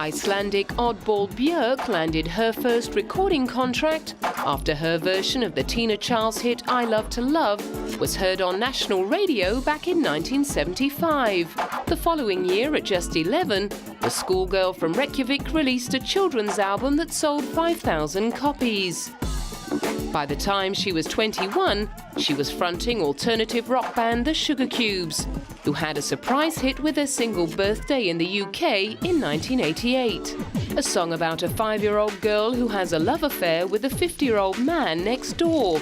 Icelandic oddball Bjork landed her first recording contract after her version of the Tina Charles hit I Love to Love was heard on national radio back in 1975. The following year, at just 11, the schoolgirl from Reykjavik released a children's album that sold 5,000 copies. By the time she was 21, she was fronting alternative rock band The Sugar Cubes, who had a surprise hit with their single Birthday in the UK in 1988, a song about a 5-year-old girl who has a love affair with a 50-year-old man next door.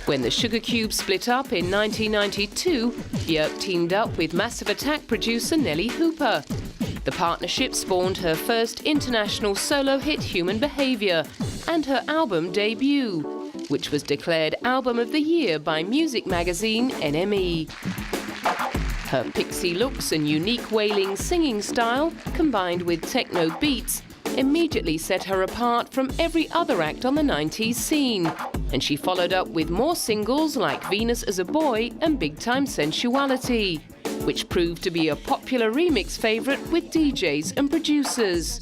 When the Sugar Cubes split up in 1992, Bjork teamed up with Massive Attack producer Nelly Hooper. The partnership spawned her first international solo hit, Human Behaviour, and her album debut, which was declared Album of the Year by music magazine NME. Her pixie looks and unique wailing singing style, combined with techno beats, immediately set her apart from every other act on the 90s scene, and she followed up with more singles like Venus as a Boy and Big Time Sensuality, which proved to be a popular remix favourite with DJs and producers.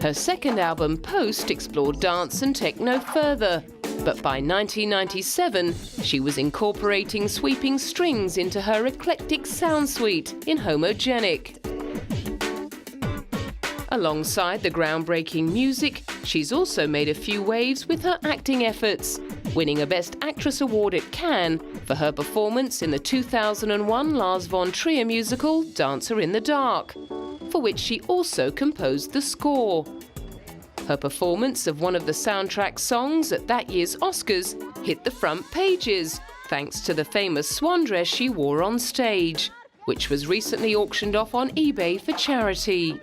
Her second album, Post, explored dance and techno further, but by 1997, she was incorporating sweeping strings into her eclectic sound suite in Homogenic. Alongside the groundbreaking music, she's also made a few waves with her acting efforts, winning a Best Actress award at Cannes for her performance in the 2001 Lars von Trier musical Dancer in the Dark, for which she also composed the score. Her performance of one of the soundtrack songs at that year's Oscars hit the front pages, thanks to the famous swan dress she wore on stage, which was recently auctioned off on eBay for charity.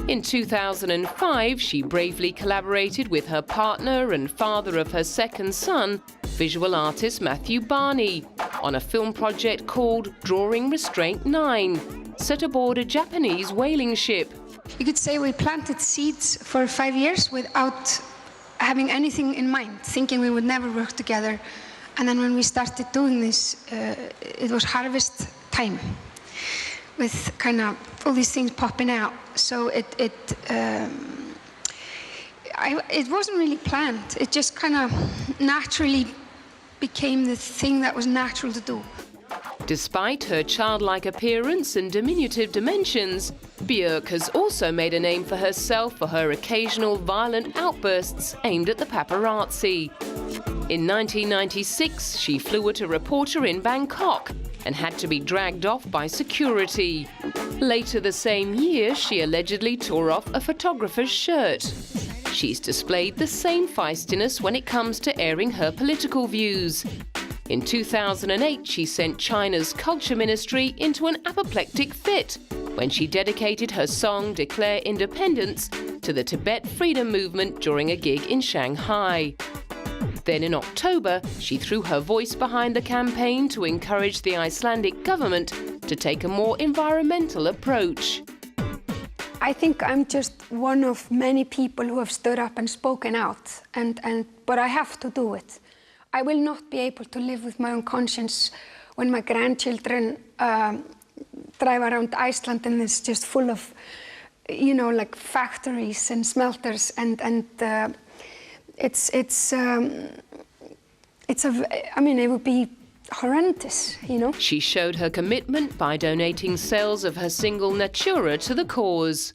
In 2005, she bravely collaborated with her partner and father of her second son, visual artist Matthew Barney, on a film project called Drawing Restraint 9, set aboard a Japanese whaling ship. You could say we planted seeds for 5 years without having anything in mind, thinking we would never work together. And then when we started doing this, it was harvest time, with kind of all these things popping out. So it wasn't really planned. It just kind of naturally became the thing that was natural to do. Despite her childlike appearance and diminutive dimensions, Bjork has also made a name for herself for her occasional violent outbursts aimed at the paparazzi. In 1996, she flew at a reporter in Bangkok and had to be dragged off by security. Later the same year, she allegedly tore off a photographer's shirt. She's displayed the same feistiness when it comes to airing her political views. In 2008, she sent China's culture ministry into an apoplectic fit when she dedicated her song Declare Independence to the Tibet freedom movement during a gig in Shanghai. Then in October, she threw her voice behind the campaign to encourage the Icelandic government to take a more environmental approach. I think I'm just one of many people who have stood up and spoken out, but I have to do it. I will not be able to live with my own conscience when my grandchildren drive around Iceland and it's just full of, you know, like factories and smelters, I mean, it would be horrendous, you know. She showed her commitment by donating sales of her single Natura to the cause.